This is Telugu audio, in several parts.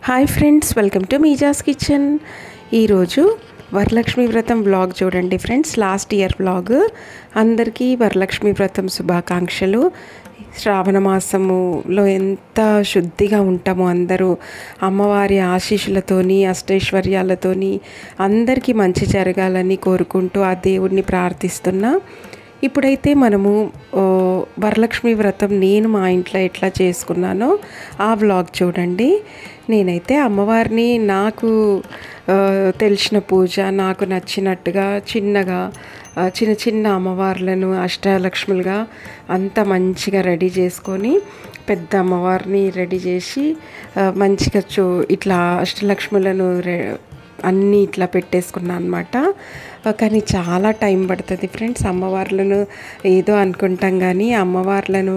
Hi friends, welcome to Meeja's kitchen. ఈరోజు వరలక్ష్మి వ్రతం వ్లాగ్ చూడండి ఫ్రెండ్స్. Last year vlog. అందరికీ వరలక్ష్మి వ్రతం శుభాకాంక్షలు. శ్రావణ మాసములో ఎంత శుద్ధిగా ఉంటామో అందరూ అమ్మవారి ఆశీస్సులతోని అష్టైశ్వర్యాలతోని అందరికీ మంచి జరగాలని కోరుకుంటూ ఆ దేవుడిని ప్రార్థిస్తున్నా. ఇప్పుడైతే మనము వరలక్ష్మి వ్రతం నేను మా ఇంట్లో ఎట్లా చేసుకున్నానో ఆ వ్లాగ్ చూడండి. నేనైతే అమ్మవారిని నాకు తెలిసిన పూజ, నాకు నచ్చినట్టుగా చిన్నగా చిన్న చిన్న అమ్మవార్లను అష్టలక్ష్ములుగా అంత మంచిగా రెడీ చేసుకొని పెద్ద అమ్మవారిని రెడీ చేసి మంచిగా ఇట్లా అష్టలక్ష్ములను అన్నీ ఇట్లా పెట్టేసుకున్నాను అనమాట. కానీ చాలా టైం పడుతుంది ఫ్రెండ్స్. అమ్మవార్లను ఏదో అనుకుంటాం కానీ అమ్మవార్లను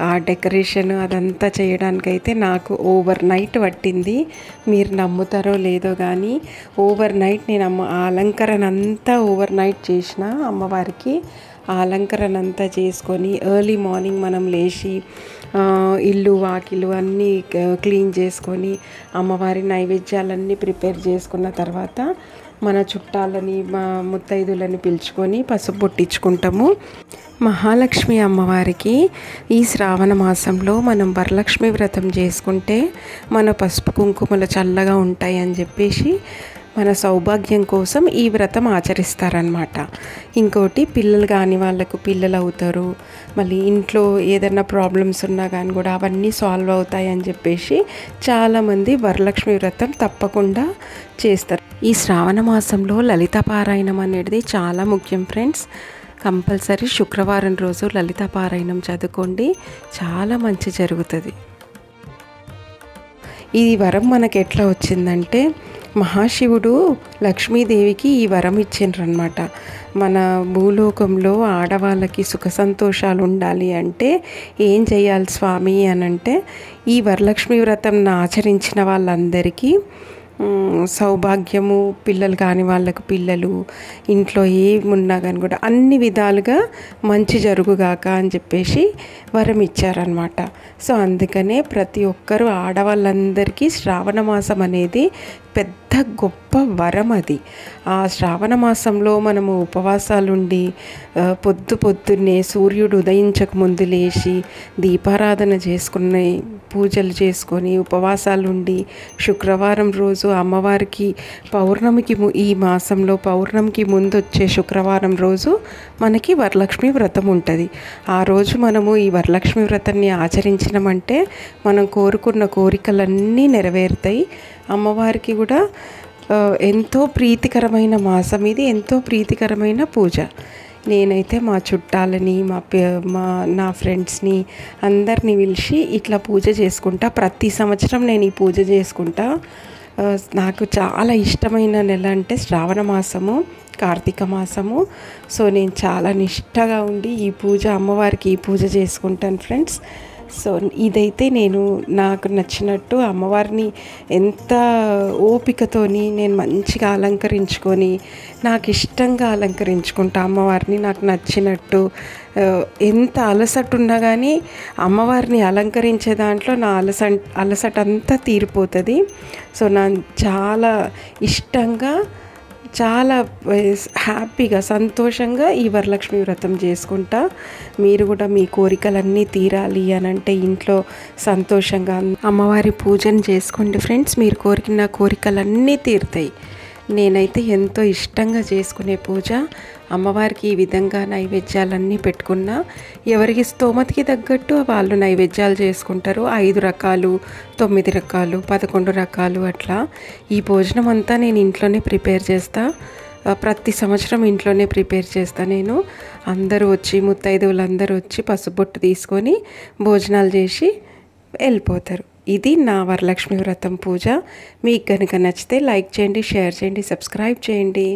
ఆ డెకరేషన్ అదంతా చేయడానికైతే నాకు ఓవర్ నైట్ పట్టింది. మీరు నమ్ముతారో లేదో కానీ ఓవర్ నైట్ నేను ఆ అలంకరణ అంతా ఓవర్ నైట్ చేసిన అమ్మవారికి. ఆ అలంకరణ అంతా చేసుకొని ఎర్లీ మార్నింగ్ మనం లేచి ఇల్లు వాకిలు అన్నీ క్లీన్ చేసుకొని అమ్మవారి నైవేద్యాలన్నీ ప్రిపేర్ చేసుకున్న తర్వాత మన చుట్టాలని మా ముత్తైదులని పిలుచుకొని పసుపు పొట్టించుకుంటాము. మహాలక్ష్మి అమ్మవారికి ఈ శ్రావణ మాసంలో మనం వరలక్ష్మి వ్రతం చేసుకుంటే మన పసుపు కుంకుమలు చల్లగా ఉంటాయి అని చెప్పేసి మన సౌభాగ్యం కోసం ఈ వ్రతం ఆచరిస్తారనమాట. ఇంకోటి పిల్లలు కాని వాళ్ళకు పిల్లలు అవుతారు, మళ్ళీ ఇంట్లో ఏదైనా ప్రాబ్లమ్స్ ఉన్నా కానీ కూడా అవన్నీ సాల్వ్ అవుతాయి అని చెప్పేసి చాలామంది వరలక్ష్మి వ్రతం తప్పకుండా చేస్తారు. ఈ శ్రావణ మాసంలో లలిత పారాయణం అనేది చాలా ముఖ్యం ఫ్రెండ్స్. కంపల్సరీ శుక్రవారం రోజు లలిత పారాయణం చదువుకోండి, చాలా మంచి జరుగుతుంది. ఈ వరం మనకు ఎట్లా వచ్చిందంటే మహాశివుడు లక్ష్మీదేవికి ఈ వరం ఇచ్చిండ్రనమాట. మన భూలోకంలో ఆడవాళ్ళకి సుఖ సంతోషాలు ఉండాలి అంటే ఏం చేయాలి స్వామి అని అంటే ఈ వరలక్ష్మి వ్రతం ఆచరించిన వాళ్ళందరికీ సౌభాగ్యము, పిల్లలు కాని వాళ్ళకు పిల్లలు, ఇంట్లో ఏమున్నా కానీ కూడా అన్ని విధాలుగా మంచి జరుగుగాక అని చెప్పేసి వరం ఇచ్చారనమాట. సో అందుకనే ప్రతి ఒక్కరూ ఆడవాళ్ళందరికీ శ్రావణ మాసం అనేది పెద్ద గొప్ప వరం. అది ఆ శ్రావణ మాసంలో మనము ఉపవాసాలుండి పొద్దున్నే సూర్యుడు ఉదయించక ముందు లేచి దీపారాధన చేసుకుని పూజలు చేసుకొని ఉపవాసాలుండి శుక్రవారం రోజు అమ్మవారికి పౌర్ణమికి ఈ మాసంలో పౌర్ణమికి ముందు వచ్చే శుక్రవారం రోజు మనకి వరలక్ష్మి వ్రతం ఉంటుంది. ఆ రోజు మనము ఈ వరలక్ష్మి వ్రతాన్ని ఆచరించినామంటే మనం కోరుకున్న కోరికలన్నీ నెరవేరుతాయి. అమ్మవారికి కూడా ఎంతో ప్రీతికరమైన మాసం ఇది, ఎంతో ప్రీతికరమైన పూజ. నేనైతే మా చుట్టాలని నా ఫ్రెండ్స్ని అందరినీ పిలిచి ఇట్లా పూజ చేసుకుంటా. ప్రతి సంవత్సరం నేను ఈ పూజ చేసుకుంటా. నాకు చాలా ఇష్టమైన నెల అంటే శ్రావణ మాసము, కార్తీక మాసము. సో నేను చాలా నిష్టగా ఉండి ఈ పూజ అమ్మవారికి ఈ పూజ చేసుకుంటాను ఫ్రెండ్స్. సో ఇదైతే నేను నాకు నచ్చినట్టు అమ్మవారిని ఎంత ఓపికతోని నేను మంచిగా అలంకరించుకొని నాకు ఇష్టంగా అలంకరించుకుంటా అమ్మవారిని నాకు నచ్చినట్టు. ఎంత అలసట ఉన్నా కానీ అమ్మవారిని అలంకరించే దాంట్లో నా అలసట అంతా తీరిపోతుంది. సో నేను చాలా ఇష్టంగా చాలా హ్యాపీగా సంతోషంగా ఈ వరలక్ష్మి వ్రతం చేసుకుంటా. మీరు కూడా మీ కోరికలన్నీ తీరాలి అని అంటే ఇంట్లో సంతోషంగా అమ్మవారి పూజను చేసుకోండి ఫ్రెండ్స్. మీరు కోరిన కోరికలన్నీ తీరుతాయి. నేనైతే ఎంతో ఇష్టంగా చేసుకునే పూజ అమ్మవారికి ఈ విధంగా నైవేద్యాలన్నీ పెట్టుకున్నా. ఎవరికి స్తోమతికి తగ్గట్టు వాళ్ళు నైవేద్యాలు చేసుకుంటారు. 5 రకాలు, 9 రకాలు, 11 రకాలు అట్లా. ఈ భోజనం అంతా నేను ఇంట్లోనే ప్రిపేర్ చేస్తా. ప్రతి సంవత్సరం ఇంట్లోనే ప్రిపేర్ చేస్తా నేను. అందరూ వచ్చి ముత్తైదువులందరూ వచ్చి పసుబొట్టు తీసుకొని భోజనాలు చేసి వెళ్ళిపోతారు. ఇది నా వరలక్ష్మి వ్రతం పూజ. మీకు కనుక నచ్చితే లైక్ చేయండి, షేర్ చేయండి, సబ్స్క్రైబ్ చేయండి.